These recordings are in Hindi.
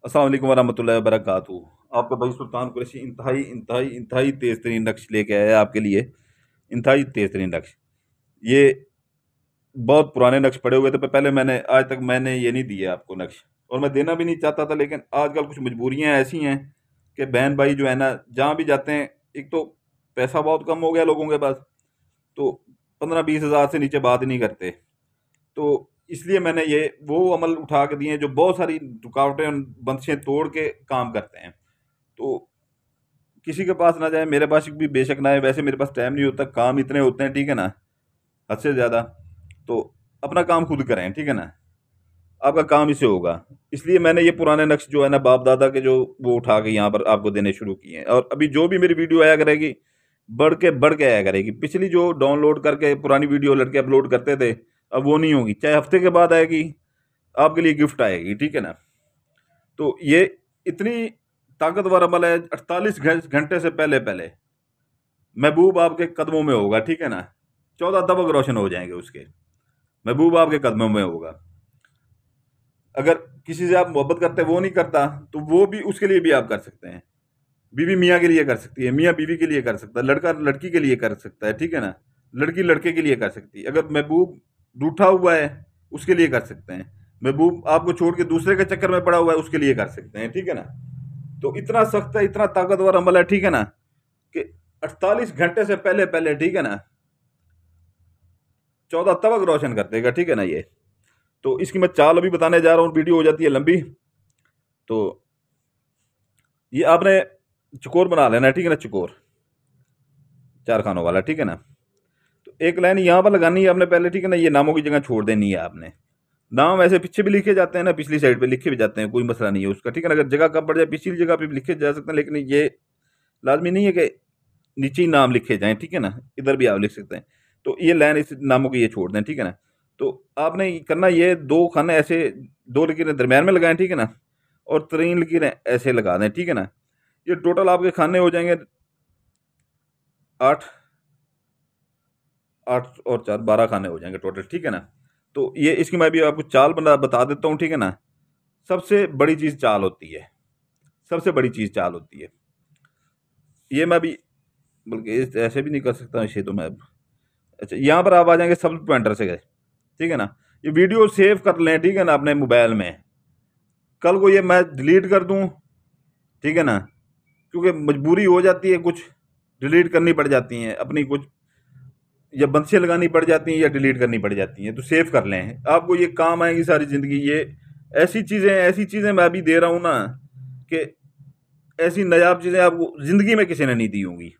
अस्सलाम वालेकुम वरहमतुल्लाहि वबरकातुहू। आपका भाई सुल्तान कुरैशी इंतहाई इंतहाई इंतहाई तेज़ तरीन नक्श लेके आया है आपके लिए। इंतहाई तेज़ तरीन नक्श। ये बहुत पुराने नक्श पड़े हुए थे, पर पहले मैंने आज तक मैंने ये नहीं दिए आपको नक्श, और मैं देना भी नहीं चाहता था, लेकिन आजकल कुछ मजबूरियां ऐसी हैं कि बहन भाई जो है ना, जहाँ भी जाते हैं, एक तो पैसा बहुत कम हो गया लोगों के पास, तो 15-20 हज़ार से नीचे बात ही नहीं करते। तो इसलिए मैंने ये वो अमल उठा के दिए हैं जो बहुत सारी रुकावटें और बंदिशें तोड़ के काम करते हैं। तो किसी के पास ना जाए, मेरे पास भी बेशक ना आए, वैसे मेरे पास टाइम नहीं होता, काम इतने होते हैं, ठीक है ना, हद से ज़्यादा। तो अपना काम खुद करें, ठीक है ना, आपका काम इससे होगा। इसलिए मैंने ये पुराने नक्श जो है ना, बाप दादा के, जो वो उठा के यहाँ पर आपको देने शुरू किए हैं। और अभी जो भी मेरी वीडियो आया करेगी, बढ़ के आया करेगी। पिछली जो डाउनलोड करके पुरानी वीडियो लड़के अपलोड करते थे, अब वो नहीं होगी, चाहे हफ्ते के बाद आएगी, आपके लिए गिफ्ट आएगी, ठीक है ना। तो ये इतनी ताकतवर अमल है, 48 घंटे से पहले पहले महबूब आपके कदमों में होगा, ठीक है ना। 14 तबक रोशन हो जाएंगे उसके, महबूब आपके कदमों में होगा। अगर किसी से आप मोहब्बत करते हैं, वो नहीं करता, तो वो भी, उसके लिए भी आप कर सकते हैं। बीवी मियाँ के लिए कर सकती है, मियाँ बीवी के लिए कर सकता है, लड़का लड़की के लिए कर सकता है, ठीक है ना, लड़की लड़के के लिए कर सकती है। अगर महबूब रूठा हुआ है, उसके लिए कर सकते हैं। महबूब आपको छोड़ के दूसरे के चक्कर में पड़ा हुआ है, उसके लिए कर सकते हैं, ठीक है ना। तो इतना सख्त है, इतना ताकतवर अमल है, ठीक है ना, कि 48 घंटे से पहले पहले, ठीक है ना, 14 तबक रोशन कर देगा, ठीक है ना। ये तो इसकी मैं चाल अभी बताने जा रहा हूँ, वीडियो हो जाती है लंबी। तो ये आपने चकोर बना लेना है, ठीक है ना, चकोर 4 खानों वाला, ठीक है ना। तो एक लाइन यहाँ पर लगानी है आपने पहले, ठीक है ना। ये नामों की जगह छोड़ देनी है आपने। नाम ऐसे पीछे भी लिखे जाते हैं ना, पिछली साइड पे लिखे भी जाते हैं, कोई मसला नहीं है उसका, ठीक है ना। अगर जगह कम पड़ जाए, पिछली जगह पे भी लिखे जा सकते हैं, लेकिन ये लाजमी नहीं है कि नीचे ही नाम लिखे जाएं, ठीक है ना, इधर भी आप लिख सकते हैं। तो ये लाइन इस नामों की ये छोड़ दें, ठीक है ना। तो आपने करना, ये 2 खाने ऐसे, 2 लकीरें दरमियान में लगाएं, ठीक है ना, और 3 लकीरें ऐसे लगा दें, ठीक है ना। ये टोटल आपके खाने हो जाएंगे 8, 8 और 4 12 खाने हो जाएंगे टोटल, ठीक है ना। तो ये इसकी मैं भी आपको चाल बता देता हूँ, ठीक है ना। सबसे बड़ी चीज़ चाल होती है, सबसे बड़ी चीज़ चाल होती है। ये मैं भी, बल्कि ऐसे भी नहीं कर सकता इसे तो मैं अब। अच्छा, यहाँ पर आप आ जाएंगे सब पॉइंटर से गए, ठीक है ना। ये वीडियो सेव कर लें, ठीक है ना, अपने मोबाइल में। कल को ये मैं डिलीट कर दूँ, ठीक है ना, क्योंकि मजबूरी हो जाती है, कुछ डिलीट करनी पड़ जाती हैं अपनी, कुछ या बंदिशें लगानी पड़ जाती हैं या डिलीट करनी पड़ जाती हैं। तो सेव कर लें, आपको ये काम आएगी सारी ज़िंदगी। ये ऐसी चीज़ें मैं अभी दे रहा हूँ ना, कि ऐसी नायाब चीज़ें आपको ज़िंदगी में किसी ने नहीं दी होंगी।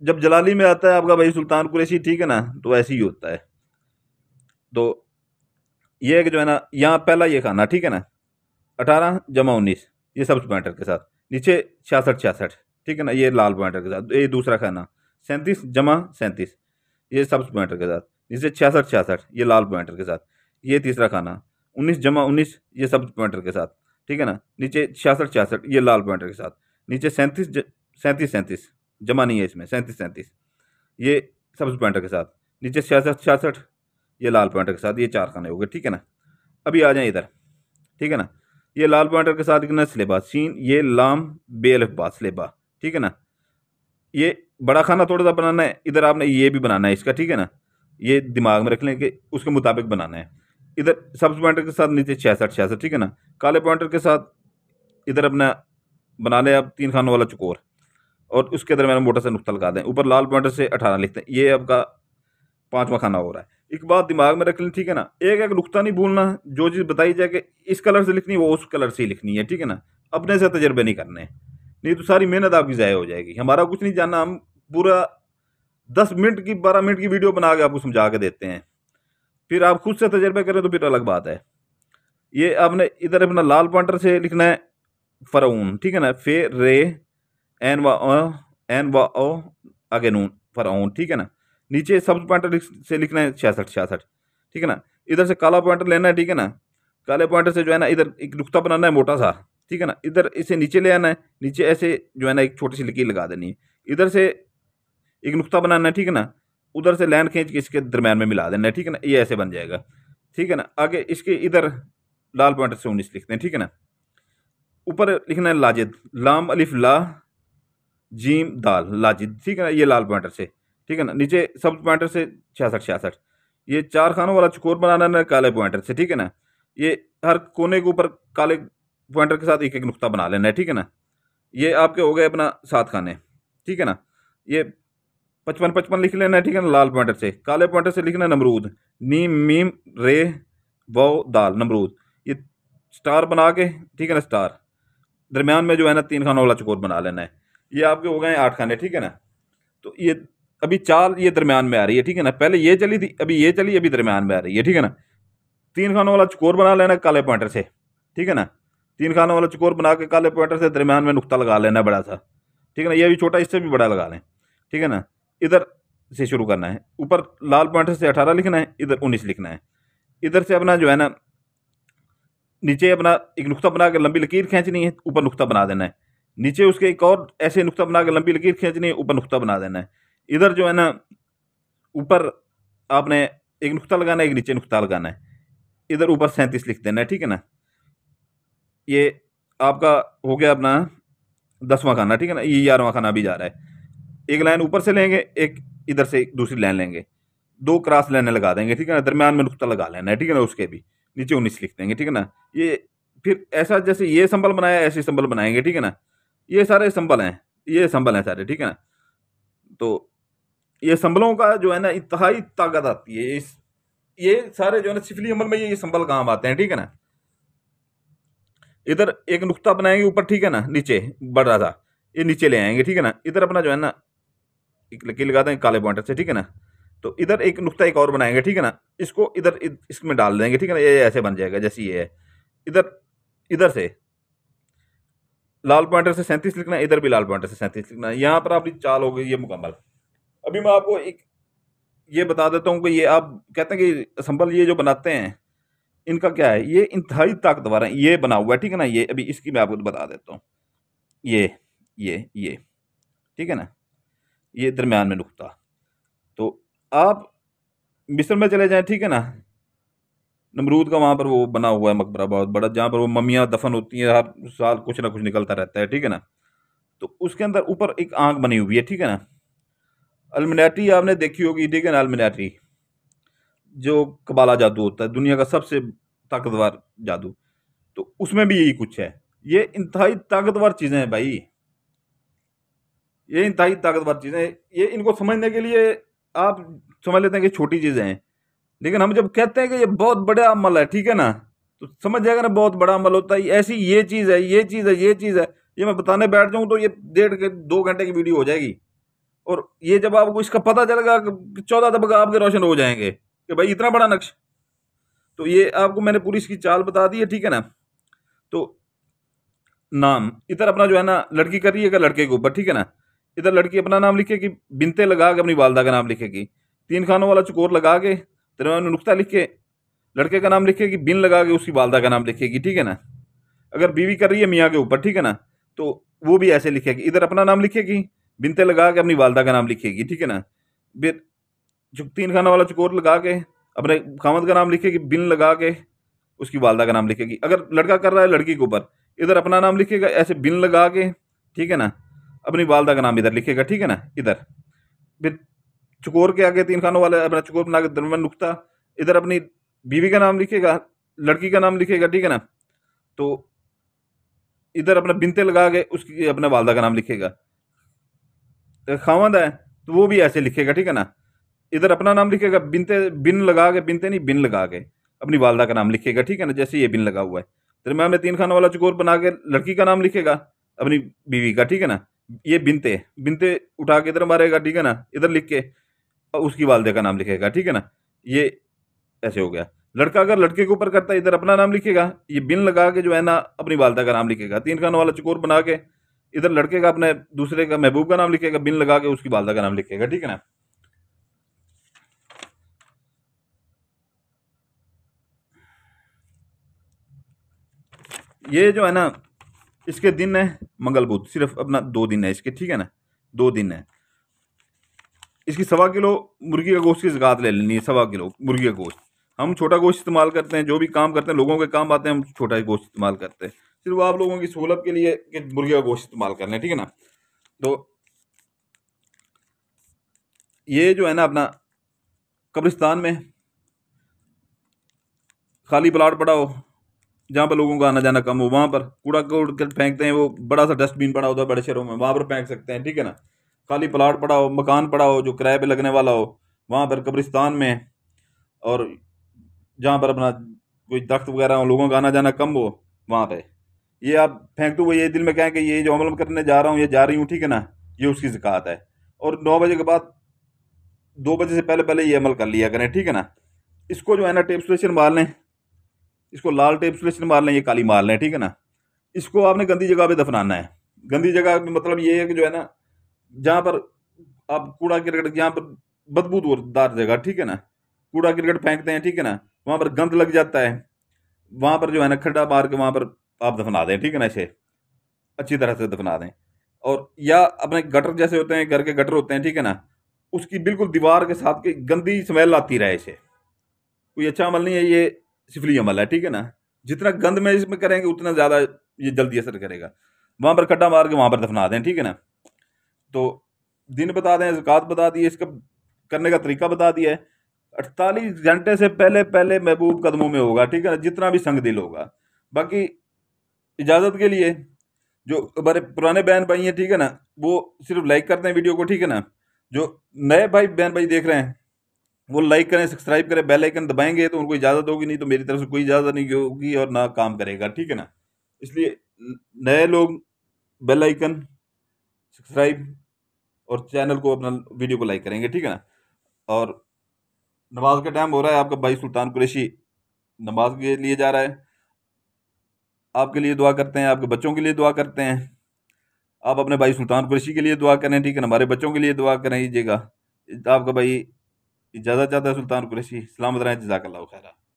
जब जलाली में आता है आपका भाई सुल्तान कुरैशी, ठीक है ना, तो ऐसे ही होता है। तो ये एक जो है ना, यहाँ पहला ये खाना, ठीक है ना, 18 जमा 19, ये सब पॉइंटर के साथ। नीचे 66 66, ठीक है ना, ये लाल पॉइंटर के साथ। ये दूसरा खाना 37 जमा 37, ये सब पॉइंटर के साथ। नीचे 66 66, ये लाल पॉइंटर के साथ। ये तीसरा खाना 19 जमा 19, ये सब पॉइंटर के साथ, ठीक है ना। नीचे 66 66, ये लाल पॉइंटर के साथ। नीचे 37 37 37, जमा नहीं है इसमें, 37 37, ये सब पॉइंटर के साथ। नीचे 66 66, ये लाल पॉइंटर के साथ। ये 4 खाने हो गए, ठीक है ना। अभी आ जाएं इधर, ठीक है ना। ये लाल पॉइंटर के साथ लिखना स्लेबा सीन, ये लाम बेअलिफ स्लेबा, ठीक है ना। ये बड़ा खाना थोड़ा सा बनाना है, इधर आपने ये भी बनाना है इसका, ठीक है ना। ये दिमाग में रख लें कि उसके मुताबिक बनाना है। इधर सब पॉइंटर के साथ नीचे 66 66, ठीक है ना। काले पॉइंटर के साथ इधर अपना बना लें आप 3 खानों वाला चकोर, और उसके दरमियान मोटा सा नुक्ता लगा दें। ऊपर लाल पॉइंटर से 18 लिखते हैं, ये आपका 5वां खाना हो रहा है। एक बात दिमाग में रख लें, ठीक है ना, एक एक नुक्ता नहीं भूलना। जो चीज़ बताई जाए कि इस कलर से लिखनी है, वो उस कलर से ही लिखनी है, ठीक है ना। अपने से तजर्बे नहीं करने, नहीं तो सारी मेहनत आपकी ज़ाया हो जाएगी। हमारा कुछ नहीं जानना, हम पूरा 10 मिनट की 12 मिनट की वीडियो बना के आपको समझा के देते हैं। फिर आप खुद से तजर्बे करें तो फिर अलग बात है। ये आपने इधर अपना लाल पॉइंटर से लिखना है फ़रऊन, ठीक है ना, फे रे एन व ओ आगे नून, फ़रऊन, ठीक है ना। नीचे सब पॉइंटर से लिखना है 66 66, ठीक है ना। इधर से काला पॉइंटर लेना है, ठीक है ना। काले पॉइंटर से जो है ना, इधर एक नुक्ता बनाना है मोटा सा, ठीक है ना। इधर इसे नीचे ले आना है, नीचे ऐसे जो है ना एक छोटी सी लकीर लगा देनी है। इधर से एक नुक्ता बनाना है, ठीक है ना। उधर से लाइन खींच के इसके दरमियान में मिला देना है, ठीक है ना। ये ऐसे बन जाएगा, ठीक है ना। आगे इसके इधर लाल पॉइंटर से 19 लिखते हैं, ठीक है ना। ऊपर लिखना है लाजिद, लाम अलिफ ला जीम दाल, लाजिद, ठीक है ना, ये लाल पॉइंटर से, ठीक है ना। नीचे सब पॉइंटर से 66 ये 4 खानों वाला चकोर बनाना है काले पॉइंटर से, ठीक है ना। ये हर कोने के ऊपर काले पॉइंटर के साथ एक एक नुक्ता बना लेना है, ठीक है ना। ये आपके हो गए अपना 7 खाने, ठीक है ना। ये 55 लिख लेना है, ठीक है ना, लाल पॉइंटर से। काले पॉइंटर से लिखना है नमरूद, नीम मीम रे वाव दाल, नमरूद। ये स्टार बना के, ठीक है ना, स्टार दरमियान में जो है ना 3 खानों वाला चकोर बना लेना है। ये आपके हो गए 8 खाने, ठीक है ना। तो ये अभी चाल ये दरमियान में आ रही है, ठीक है ना। पहले ये चली थी, अभी ये चली, अभी दरमियान में आ रही है, ठीक है ना। 3 खानों वाला चकोर बना लेना काले पॉइंटर से, ठीक है ना। 3 खानों वाला चकोर बना के काले पॉइंटर से दरमियान में नुक्ता लगा लेना है बड़ा सा, ठीक है ना। ये भी छोटा, इससे भी बड़ा लगा लें, ठीक है ना। इधर से शुरू करना है, ऊपर लाल पॉइंटर से 18 लिखना है, इधर 19 लिखना है। इधर से अपना जो है ना नीचे अपना एक नुक्ता बना के लंबी लकीर खींचनी है, ऊपर नुक्ता बना देना है। नीचे उसके एक और ऐसे नुक्ता बना के लंबी लकीर खींचनी है, ऊपर नुक्ता बना देना है। इधर जो है ना ऊपर आपने एक नुक्ता लगाना है, एक नीचे नुक्ता लगाना है। इधर ऊपर 37 लिख देना है, ठीक है ना। ये आपका हो गया अपना 10वां खाना, ठीक है ना। ये 11वां खाना भी जा रहा है। एक लाइन ऊपर से लेंगे, एक इधर से दूसरी लाइन लेंगे, 2 क्रॉस लाइनें लगा देंगे, ठीक है ना। दरमियान में नुक्ता लगा लेना है, ठीक है ना। उसके भी नीचे 19 लिख देंगे, ठीक है ना। ये फिर ऐसा जैसे ये संबल बनाया ऐसे संबल बनाएंगे, ठीक है ना। ये सारे संबल हैं, ये संबल हैं सारे, ठीक है ना। तो ये संबलों का जो है ना इंतहाई ताकत आती है। ये सारे जो है ना सिफली अमल में ये संबल काम आते हैं, ठीक है ना। इधर एक नुक्ता बनाएंगे ऊपर, ठीक है ना, नीचे बढ़ रहा था, ये नीचे ले आएंगे, ठीक है ना। इधर अपना जो है ना एक लकीर लगा देंगे काले पॉइंटर से, ठीक है ना। तो इधर एक नुक्ता एक और बनाएंगे, ठीक है ना। इसको इधर इसमें डाल देंगे, ठीक है ना। ये ऐसे बन जाएगा जैसे ये है। इधर इधर से लाल पॉइंटर से 37 लिखना है, इधर भी लाल पॉइंटर से 37 लिखना है। यहाँ पर आपकी चाल हो गई ये मुकम्मल। अभी मैं आपको एक ये बता देता हूँ कि ये आप कहते हैं कि संबल ये जो बनाते हैं इनका क्या है, ये इंतहाई ताकतवर है। ये बना हुआ है, ठीक है ना। ये अभी इसकी मैं आपको बता देता हूँ। ये ठीक है ना, ये दरमियान में नुक्ता। तो आप मिस्र में चले जाएं, ठीक है ना। नमरूद का वहाँ पर वो बना हुआ है मकबरा बहुत बड़ा, जहाँ पर वो मम्मियाँ दफन होती हैं, हर साल कुछ ना कुछ निकलता रहता है, ठीक है ना। तो उसके अंदर ऊपर एक आंख बनी हुई है, ठीक है ना। अल्मिनाटी आपने देखी होगी, ठीक है ना। अल्मिनाटी जो कबाला जादू होता है, दुनिया का सबसे ताकतवर जादू, तो उसमें भी यही कुछ है। ये इंतहाई ताकतवर चीज़ें हैं भाई, ये इंतहाई ताकतवर चीज़ें हैं। ये इनको समझने के लिए आप समझ लेते हैं कि छोटी चीज़ें हैं, लेकिन हम जब कहते हैं कि ये बहुत बड़ा अमल है, ठीक है ना, तो समझ जाएगा ना बहुत बड़ा अमल होता है। ऐसी ये चीज़ है, ये चीज़ है, ये चीज़ है, ये मैं बताने बैठ जाऊँ तो ये 1.5 2 घंटे की वीडियो हो जाएगी। और ये जब आपको इसका पता चलेगा 14 तबका आपके रोशन हो जाएंगे कि भाई इतना बड़ा नक्श। तो ये आपको मैंने पूरी इसकी चाल बता दी है, ठीक है ना। तो नाम इधर अपना जो है ना लड़की कर रही है लड़के के ऊपर, ठीक है ना। इधर लड़की अपना नाम लिखेगी, बिनते लगा के अपनी वालदा का नाम लिखेगी। 3 खानों वाला चकोर लगा के दरमियान में नुक्ता लिख के लड़के का नाम लिखेगी, बिन लगा के उसकी वालदा का नाम लिखेगी, ठीक है ना। अगर बीवी कर रही है मियाँ के ऊपर, ठीक है ना, तो वो भी ऐसे लिखेगी। इधर अपना नाम लिखेगी, बिनते लगा के अपनी वालदा का नाम लिखेगी, ठीक है ना। फिर जो 3 खाना वाला चकोर लगा के अपने खामद का नाम लिखेगी, बिन लगा के उसकी वालदा का नाम लिखेगी। अगर लड़का कर रहा है लड़की के ऊपर, इधर अपना नाम लिखेगा ऐसे बिन लगा के, ठीक है ना, अपनी वालदा का नाम इधर लिखेगा, ठीक है ना। इधर फिर चकोर के आगे 3 खानों वाले अपना चकोर बना के दरमियान नुक्ता, इधर अपनी बीवी का नाम लिखेगा, लड़की का नाम लिखेगा, ठीक है ना। तो इधर अपना बिनते लगा के उसकी अपने वालदा का नाम लिखेगा। खामद है तो वो भी ऐसे लिखेगा, ठीक है ना। इधर अपना नाम लिखेगा, बिनते बिन लगा के, बिनते नहीं बिन लगा के अपनी वालदा का नाम लिखेगा, ठीक है ना, जैसे ये बिन लगा हुआ है। दरमियान में 3 खानों वाला चकोर बना के लड़की का नाम लिखेगा, अपनी बीवी का, ठीक है ना। ये बिनते बिनते उठा के इधर मारेगा, ठीक है ना, इधर लिख के उसकी वालदे का नाम लिखेगा, ठीक है ना। ये ऐसे हो गया। लड़का अगर लड़के के ऊपर करता है, इधर अपना नाम लिखेगा, ये बिन लगा के जो है ना अपनी वालदा का नाम लिखेगा। 3 खानों वाला चकोर बना के इधर लड़के का अपने दूसरे का महबूब का नाम लिखेगा, बिन लगा के उसकी वालदा का नाम लिखेगा, ठीक है ना। ये जो है ना इसके दिन है मंगल बुध, सिर्फ अपना 2 दिन है इसके, ठीक है ना, 2 दिन है। इसकी 1.25 किलो मुर्गी का गोश्त की ज़कात ले लेनी है, 1.25 किलो मुर्गी का गोश्त। हम छोटा गोश्त इस्तेमाल करते हैं, जो भी काम करते हैं लोगों के काम आते हैं, हम छोटा गोश्त इस्तेमाल करते हैं। सिर्फ आप लोगों की सहूलत के लिए कि मुर्गी का गोश्त इस्तेमाल कर लें, ठीक है ना। तो ये जो है ना अपना कब्रिस्तान में खाली प्लाट पड़ा हो, जहाँ पर लोगों का आना जाना कम हो, वहाँ पर कूड़ा कूड़ फेंकते हैं, वो बड़ा सा डस्टबिन पड़ा होता है बड़े शहरों में, वहाँ पर फेंक सकते हैं, ठीक है ना। खाली प्लाट पड़ा हो, मकान पड़ा हो जो किराए पे लगने वाला हो, वहाँ पर कब्रिस्तान में, और जहाँ पर अपना कोई दख्त वगैरह हो, लोगों का आना जाना कम हो, वहाँ पे ये आप फेंक दो। वो ये दिल में कहें कि ये जो अमल करने जा रहा हूँ, ये जा रही हूँ, ठीक है ना, ये उसकी ज़कात है। और 9 बजे के बाद, 2 बजे से पहले पहले ये अमल कर लिया करें, ठीक है ना। इसको जो है ना टेप सुलेशन मार लें, इसको लाल टेप सुलेशन मार लें, ये काली मार लें, ठीक है ना। इसको आपने गंदी जगह पे दफनाना है। गंदी जगह में मतलब ये है कि जो है ना, जहाँ पर आप कूड़ा करकट, जहाँ पर बदबूदार जगह, ठीक है ना, कूड़ा करकट फेंकते हैं, ठीक है ना, वहाँ पर गंद लग जाता है, वहाँ पर जो है ना खड्डा मार के वहाँ पर आप दफना दें, ठीक है ना, इसे अच्छी तरह से दफना दें। और या अपने गटर जैसे होते हैं, घर के गटर होते हैं, ठीक है ना, उसकी बिल्कुल दीवार के साथ की गंदी स्मेल आती रहे इसे, कोई अच्छा अमल नहीं है ये, सिफली अमल है, ठीक है ना। जितना गंद में इसमें करेंगे उतना ज़्यादा ये जल्दी असर करेगा। वहाँ पर खड्डा मार के वहाँ पर दफना दें, ठीक है ना। तो दिन बता दें, ज़कात बता दी है, इसका करने का तरीका बता दिया है। 48 घंटे से पहले पहले महबूब कदमों में होगा, ठीक है ना, जितना भी संग दिल होगा। बाकी इजाज़त के लिए जो हमारे पुराने बहन भाई हैं, ठीक है ना, वो सिर्फ लाइक करते हैं वीडियो को, ठीक है ना। जो नए भाई बहन भाई देख रहे हैं, वो लाइक करें, सब्सक्राइब करें, बेल आइकन दबाएंगे तो उनको इजाज़त होगी, नहीं तो मेरी तरफ से कोई इजाज़त नहीं होगी और ना काम करेगा, ठीक है ना। इसलिए नए लोग बेल आइकन, सब्सक्राइब और चैनल को, अपना वीडियो को लाइक करेंगे, ठीक है ना। और नमाज का टाइम हो रहा है, आपका भाई सुल्तान कुरैशी नमाज के लिए जा रहा है। आपके लिए दुआ करते हैं, आपके बच्चों के लिए दुआ करते हैं। आप अपने भाई सुल्तान कुरैशी के लिए दुआ करें, ठीक है ना, हमारे बच्चों के लिए दुआ करें कीजिएगा। आपका भाई इजाज़त चाहता है सुल्तान कुरैशी। सलामत रहें, जज़ाकल्लाहु खैरा।